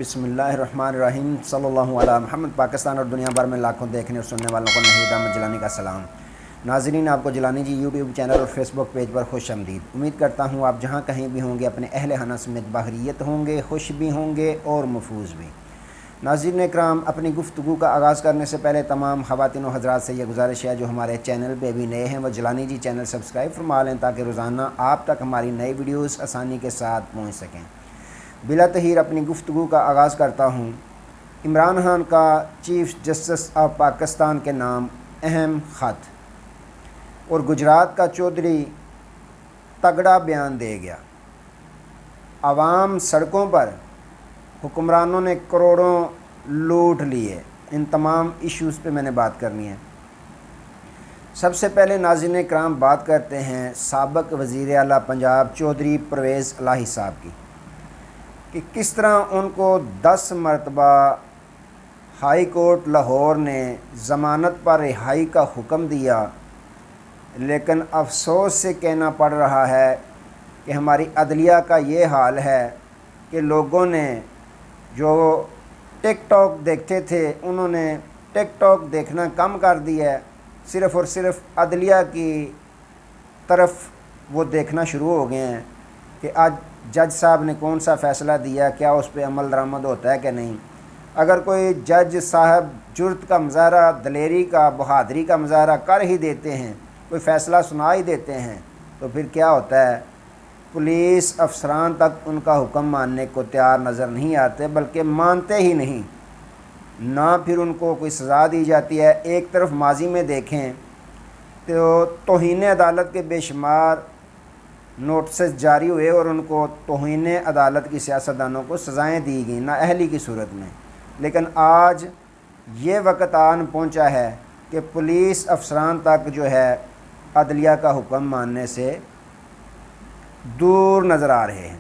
بسم اللہ الرحمن الرحیم صلی اللہ علیہ محمد۔ پاکستان اور دنیا بھر میں لاکھوں دیکھنے اور سننے والوں کو نہید احمد جیلانی کا سلام۔ ناظرین، آپ کو جیلانی جی یوٹیوب چینل اور فیس بک پیج پر خوش آمدید۔ امید کرتا ہوں آپ جہاں کہیں بھی ہوں گے اپنے اہل خانہ سمیت بحریت ہوں گے، خوش بھی ہوں گے اور محفوظ بھی۔ ناظرین اکرام، اپنی گفتگو کا آغاز کرنے سے پہلے تمام خواتین و حضرات سے یہ گزارش ہے جو ہمارے چینل پہ بھی نئے ہیں وہ جیلانی جی چینل سبسکرائب فرما لیں تاکہ روزانہ آپ تک ہماری نئی ویڈیوز آسانی کے ساتھ پہنچ سکیں۔ بلا تاخیر اپنی گفتگو کا آغاز کرتا ہوں۔ عمران خان کا چیف جسٹس آف پاکستان کے نام اہم خط، اور گجرات کا چودھری تگڑا بیان دے گیا۔ عوام سڑکوں پر، حکمرانوں نے کروڑوں لوٹ لیے۔ ان تمام ایشوز پہ میں نے بات کرنی ہے۔ سب سے پہلے ناظرین کرام بات کرتے ہیں سابق وزیر اعلیٰ پنجاب چودھری پرویز الہی صاحب کی، کہ کس طرح ان کو 10 مرتبہ ہائی کورٹ لاہور نے ضمانت پر رہائی کا حکم دیا، لیکن افسوس سے کہنا پڑ رہا ہے کہ ہماری عدلیہ کا یہ حال ہے کہ لوگوں نے جو ٹک ٹاک دیکھتے تھے انہوں نے ٹک ٹاک دیکھنا کم کر دیا ہے، صرف اور صرف عدلیہ کی طرف وہ دیکھنا شروع ہو گئے ہیں کہ آج جج صاحب نے کون سا فیصلہ دیا، کیا اس پہ عمل درآمد ہوتا ہے کہ نہیں۔ اگر کوئی جج صاحب جرت کا مظاہرہ، دلیری کا، بہادری کا مظاہرہ کر ہی دیتے ہیں، کوئی فیصلہ سنا ہی دیتے ہیں، تو پھر کیا ہوتا ہے، پولیس افسران تک ان کا حکم ماننے کو تیار نظر نہیں آتے، بلکہ مانتے ہی نہیں، نہ پھر ان کو کوئی سزا دی جاتی ہے۔ ایک طرف ماضی میں دیکھیں تو توہین عدالت کے بے شمار نوٹسز جاری ہوئے اور ان کو توہین عدالت کی سیاستدانوں کو سزائیں دی گئیں نااہلی کی صورت میں، لیکن آج یہ وقت آن پہنچا ہے کہ پولیس افسران تک جو ہے عدلیہ کا حکم ماننے سے دور نظر آ رہے ہیں۔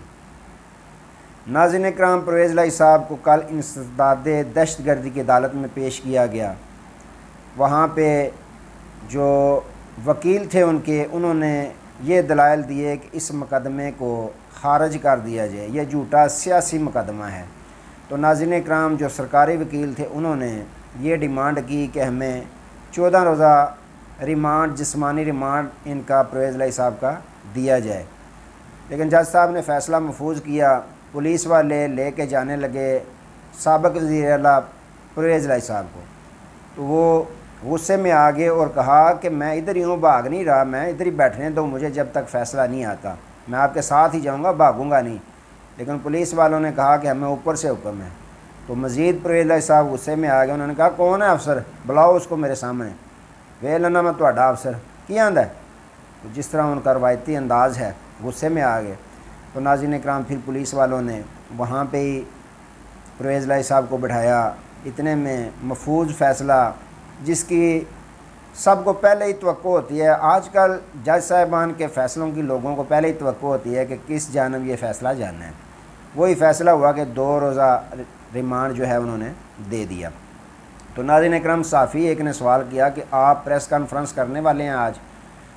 ناظرین اکرام، پرویز الہی صاحب کو کل انسداد دہشت گردی کی عدالت میں پیش کیا گیا۔ وہاں پہ جو وکیل تھے ان کے، انہوں نے یہ دلائل دیے کہ اس مقدمے کو خارج کر دیا جائے، یہ جھوٹا سیاسی مقدمہ ہے۔ تو ناظرین اکرام، جو سرکاری وکیل تھے انہوں نے یہ ڈیمانڈ کی کہ ہمیں 14 روزہ ریمانڈ، جسمانی ریمانڈ ان کا پرویز الہی صاحب کا دیا جائے، لیکن جج صاحب نے فیصلہ محفوظ کیا۔ پولیس والے لے کے جانے لگے سابق وزیر اعلیٰ پرویز الہی صاحب کو، تو وہ غصے میں آ گئے اور کہا کہ میں ادھر ہی ہوں، بھاگ نہیں رہا، میں ادھر ہی بیٹھنے دو مجھے، جب تک فیصلہ نہیں آتا میں آپ کے ساتھ ہی جاؤں گا، بھاگوں گا نہیں۔ لیکن پولیس والوں نے کہا کہ ہمیں اوپر سے حکم ہے، تو مزید پرویز الہی صاحب غصے میں آ گئے۔ انہوں نے کہا کون ہے افسر، بلاؤ اس کو میرے سامنے۔ ویلنا میں تہاڈا افسر کی آندا ہے، تو جس طرح ان کا روایتی انداز ہے، غصے میں آ گئے۔ تو ناظرین اکرام، پھر پولیس والوں نے وہاں پہ ہی پرویز الہی صاحب کو بٹھایا۔ اتنے میں محفوظ فیصلہ، جس کی سب کو پہلے ہی توقع ہوتی ہے، آج کل جج صاحبان کے فیصلوں کی لوگوں کو پہلے ہی توقع ہوتی ہے کہ کس جانب یہ فیصلہ جانا ہے، وہی فیصلہ ہوا کہ 2 روزہ ریمانڈ جو ہے انہوں نے دے دیا۔ تو ناظرین اکرام، صحافی ایک نے سوال کیا کہ آپ پریس کانفرنس کرنے والے ہیں آج،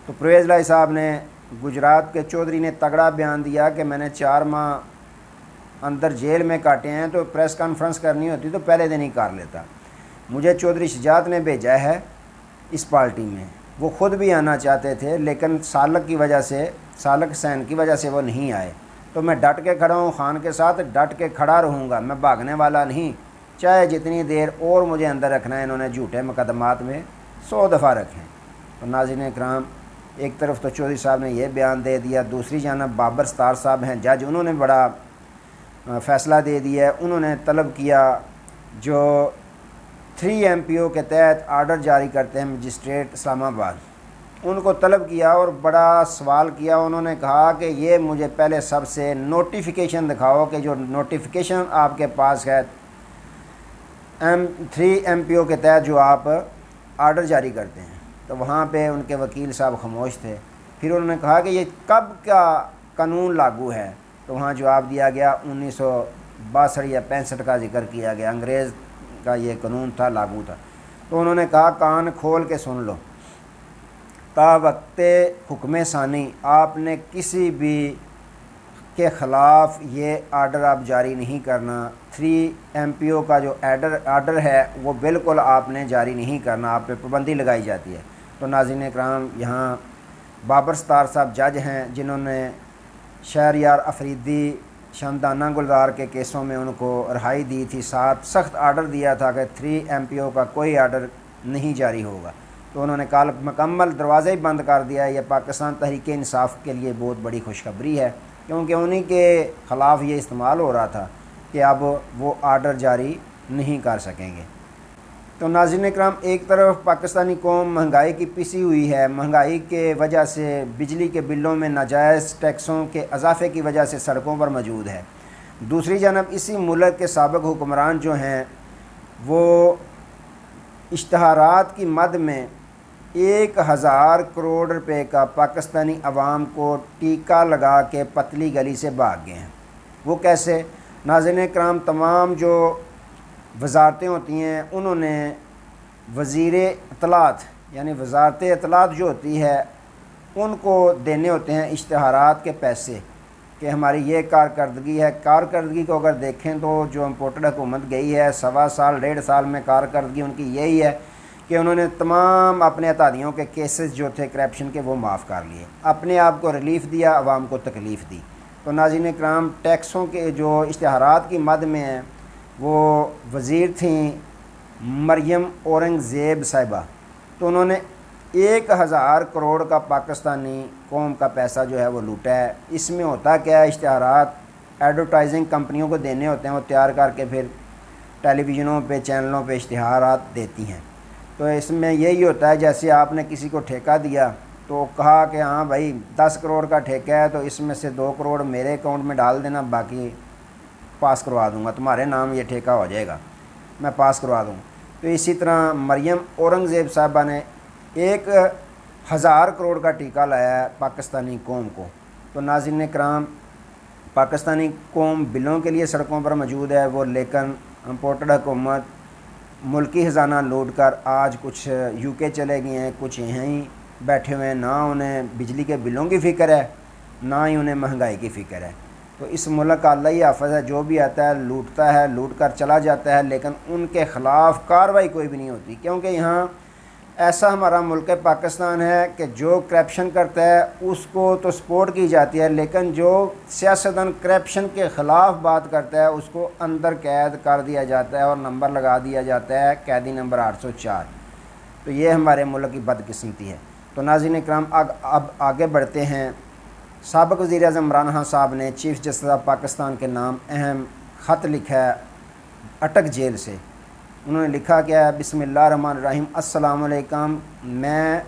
تو پرویز الہی صاحب نے، گجرات کے چودھری نے تگڑا بیان دیا کہ میں نے 4 ماہ اندر جیل میں کاٹے ہیں، تو پریس کانفرنس کرنی ہوتی تو پہلے دن ہی کر لیتا۔ مجھے چودھری شجاعت نے بھیجا ہے اس پارٹی میں، وہ خود بھی آنا چاہتے تھے لیکن سالک کی وجہ سے، سالک حسین کی وجہ سے وہ نہیں آئے، تو میں ڈٹ کے کھڑا ہوں، خان کے ساتھ ڈٹ کے کھڑا رہوں گا، میں بھاگنے والا نہیں، چاہے جتنی دیر اور مجھے اندر رکھنا ہے۔ انہوں نے جھوٹے مقدمات میں 100 دفعہ رکھیں۔ تو ناظرین اکرام، ایک طرف تو چودھری صاحب نے یہ بیان دے دیا، دوسری جانب بابر ستار صاحب ہیں جج، انہوں نے بڑا فیصلہ دے دیا ہے۔ انہوں نے طلب کیا، جو 3 MPO کے تحت آرڈر جاری کرتے ہیں مجسٹریٹ اسلام آباد، ان کو طلب کیا اور بڑا سوال کیا۔ انہوں نے کہا کہ یہ مجھے پہلے سب سے نوٹیفیکیشن دکھاؤ کہ جو نوٹیفیکیشن آپ کے پاس ہے 3 MPO کے تحت جو آپ آرڈر جاری کرتے ہیں۔ تو وہاں پہ ان کے وکیل صاحب خاموش تھے۔ پھر انہوں نے کہا کہ یہ کب کا قانون لاگو ہے، تو وہاں جواب دیا گیا 1962 یا 65 کا ذکر کیا گیا، انگریز کا یہ قانون تھا، لاگو تھا۔ تو انہوں نے کہا کان کھول کے سن لو، تا وقت حکم ثانی آپ نے کسی بھی کے خلاف یہ آرڈر آپ جاری نہیں کرنا، 3MPO کا جو آرڈر ہے وہ بالکل آپ نے جاری نہیں کرنا، آپ پہ پابندی لگائی جاتی ہے۔ تو ناظرین کرام، یہاں بابر ستار صاحب جج ہیں جنہوں نے شہریار افریدی شمدانہ گلزار کے کیسوں میں ان کو رہائی دی تھی، ساتھ سخت آرڈر دیا تھا کہ 3MPO کا کوئی آرڈر نہیں جاری ہوگا، تو انہوں نے کل مکمل دروازے ہی بند کر دیا۔ یہ پاکستان تحریک انصاف کے لیے بہت بڑی خوشخبری ہے، کیونکہ انہی کے خلاف یہ استعمال ہو رہا تھا کہ اب وہ آرڈر جاری نہیں کر سکیں گے۔ تو ناظرین اکرام، ایک طرف پاکستانی قوم مہنگائی کی پسی ہوئی ہے، مہنگائی کے وجہ سے بجلی کے بلوں میں ناجائز ٹیکسوں کے اضافے کی وجہ سے سڑکوں پر موجود ہے، دوسری جانب اسی ملک کے سابق حکمران جو ہیں وہ اشتہارات کی مد میں 1000 کروڑ روپے کا پاکستانی عوام کو ٹیکہ لگا کے پتلی گلی سے بھاگ گئے ہیں۔ وہ کیسے؟ ناظرین اکرام، تمام جو وزارتیں ہوتی ہیں انہوں نے وزیر اطلاعات یعنی وزارت اطلاعات جو ہوتی ہے ان کو دینے ہوتے ہیں اشتہارات کے پیسے کہ ہماری یہ کارکردگی ہے۔ کارکردگی کو اگر دیکھیں تو جو امپورٹڈ حکومت گئی ہے 1.25 سال 1.5 سال میں کارکردگی ان کی یہی ہے کہ انہوں نے تمام اپنے اتحادیوں کے کیسز جو تھے کرپشن کے وہ معاف کر لیے، اپنے آپ کو ریلیف دیا، عوام کو تکلیف دی۔ تو ناظرین اکرام، ٹیکسوں کے جو اشتہارات کی مد میں ہیں وہ وزیر تھیں مریم اورنگزیب صاحبہ، تو انہوں نے 1000 کروڑ کا پاکستانی قوم کا پیسہ جو ہے وہ لوٹا ہے۔ اس میں ہوتا کیا ہے، اشتہارات ایڈورٹائزنگ کمپنیوں کو دینے ہوتے ہیں، وہ تیار کر کے پھر ٹیلی ویژنوں پہ چینلوں پہ اشتہارات دیتی ہیں۔ تو اس میں یہی ہوتا ہے جیسے آپ نے کسی کو ٹھیکہ دیا تو کہا کہ ہاں بھائی 10 کروڑ کا ٹھیکہ ہے تو اس میں سے 2 کروڑ میرے اکاؤنٹ میں ڈال دینا، باقی پاس کروا دوں گا، تمہارے نام یہ ٹھیکہ ہو جائے گا، میں پاس کروا دوں۔ تو اسی طرح مریم اورنگزیب صاحبہ نے 1000 کروڑ کا ٹیکہ لایا ہے پاکستانی قوم کو۔ تو ناظرین کرام، پاکستانی قوم بلوں کے لیے سڑکوں پر موجود ہے وہ، لیکن امپورٹڈ حکومت ملکی خزانہ لوٹ کر آج کچھ UK چلے گئے ہیں، کچھ یہیں بیٹھے ہوئے ہیں، نہ انہیں بجلی کے بلوں کی فکر ہے نہ ہی انہیں مہنگائی کی فکر ہے۔ تو اس ملک کا اللہ ہی حافظ ہے، جو بھی آتا ہے لوٹتا ہے، لوٹ کر چلا جاتا ہے، لیکن ان کے خلاف کارروائی کوئی بھی نہیں ہوتی، کیونکہ یہاں ایسا ہمارا ملک پاکستان ہے کہ جو کرپشن کرتا ہے اس کو تو سپورٹ کی جاتی ہے، لیکن جو سیاستدان کرپشن کے خلاف بات کرتا ہے اس کو اندر قید کر دیا جاتا ہے اور نمبر لگا دیا جاتا ہے قیدی نمبر 804۔ تو یہ ہمارے ملک کی بدقسمتی ہے۔ تو ناظرین اکرام، اب آگے بڑھتے ہیں۔ سابق وزیر اعظم عمران خان صاحب نے چیف جسٹس آف پاکستان کے نام اہم خط لکھا ہے اٹک جیل سے۔ انہوں نے لکھا کیا ہے، بسم اللہ الرحمن الرحیم، السلام علیکم، میں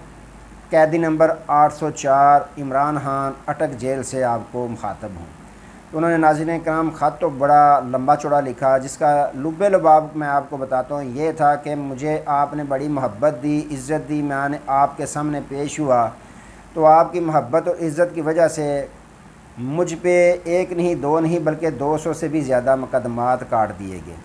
قیدی نمبر 804 عمران خان اٹک جیل سے آپ کو مخاطب ہوں۔ تو انہوں نے ناظرین کرام خط تو بڑا لمبا چوڑا لکھا، جس کا لب لباب میں آپ کو بتاتا ہوں یہ تھا کہ مجھے آپ نے بڑی محبت دی، عزت دی، میں نے آپ کے سامنے پیش ہوا، تو آپ کی محبت اور عزت کی وجہ سے مجھ پہ 1 نہیں 2 نہیں بلکہ 200 سے بھی زیادہ مقدمات کاٹ دیے گئے۔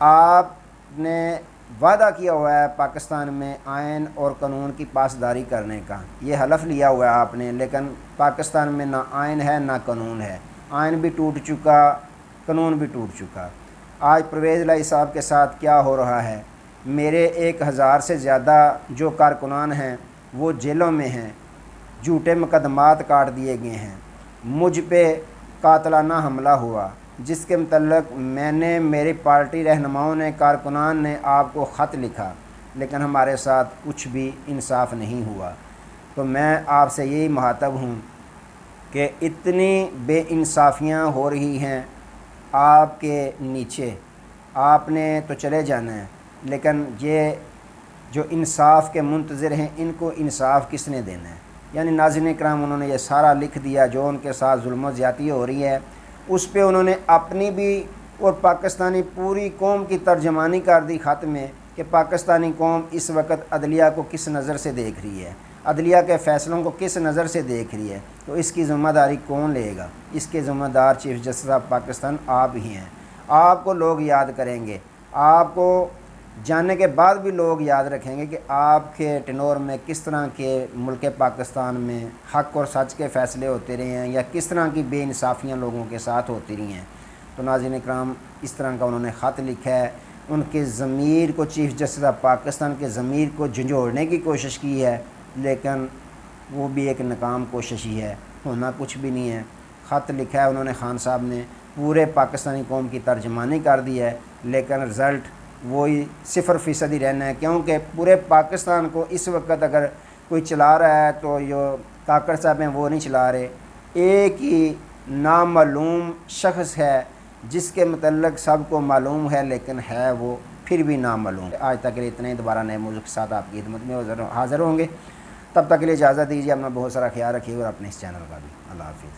آپ نے وعدہ کیا ہوا ہے پاکستان میں آئین اور قانون کی پاسداری کرنے کا، یہ حلف لیا ہوا ہے آپ نے، لیکن پاکستان میں نہ آئین ہے نہ قانون ہے، آئین بھی ٹوٹ چکا، قانون بھی ٹوٹ چکا۔ آج پرویز الہی صاحب کے ساتھ کیا ہو رہا ہے، میرے 1000 سے زیادہ جو کارکنان ہیں وہ جیلوں میں ہیں، جھوٹے مقدمات کاٹ دیے گئے ہیں، مجھ پہ قاتلانہ حملہ ہوا جس کے متعلق میں نے، میری پارٹی رہنماؤں نے، کارکنان نے آپ کو خط لکھا، لیکن ہمارے ساتھ کچھ بھی انصاف نہیں ہوا۔ تو میں آپ سے یہی مخاطب ہوں کہ اتنی بے انصافیاں ہو رہی ہیں آپ کے نیچے، آپ نے تو چلے جانا ہے، لیکن یہ جو انصاف کے منتظر ہیں ان کو انصاف کس نے دینا ہے؟ یعنی ناظرین کرام، انہوں نے یہ سارا لکھ دیا، جو ان کے ساتھ ظلم و زیادتی ہو رہی ہے اس پہ انہوں نے اپنی بھی اور پاکستانی پوری قوم کی ترجمانی کر دی خط میں کہ پاکستانی قوم اس وقت عدلیہ کو کس نظر سے دیکھ رہی ہے، عدلیہ کے فیصلوں کو کس نظر سے دیکھ رہی ہے، تو اس کی ذمہ داری کون لے گا؟ اس کے ذمہ دار چیف جسٹس آف پاکستان آپ ہی ہیں۔ آپ کو لوگ یاد کریں گے، آپ کو جاننے کے بعد بھی لوگ یاد رکھیں گے کہ آپ کے ٹینور میں کس طرح کے ملک پاکستان میں حق اور سچ کے فیصلے ہوتے رہے ہیں یا کس طرح کی بے انصافیاں لوگوں کے ساتھ ہوتی رہی ہیں۔ تو ناظرین اکرام، اس طرح کا انہوں نے خط لکھا ہے، ان کے ضمیر کو، چیف جسٹس آف پاکستان کے ضمیر کو جھنجھوڑنے کی کوشش کی ہے، لیکن وہ بھی ایک ناکام کوشش ہی ہے، ہونا کچھ بھی نہیں ہے۔ خط لکھا ہے انہوں نے، خان صاحب نے پورے پاکستانی قوم کی ترجمانی کر دی ہے، لیکن رزلٹ وہی 0% ہی رہنا ہے، کیونکہ پورے پاکستان کو اس وقت اگر کوئی چلا رہا ہے تو جو کاکڑ صاحب ہیں وہ نہیں چلا رہے، ایک ہی نامعلوم شخص ہے جس کے متعلق سب کو معلوم ہے لیکن ہے وہ پھر بھی نامعلوم۔ آج تک کے لیے اتنے ہی، دوبارہ نئے موضوع کے ساتھ آپ کی خدمت میں حاضر ہوں گے، تب تک کے لیے اجازت دیجیے، اپنا بہت سارا خیال رکھیے اور اپنے اس چینل کا بھی۔ اللہ حافظ۔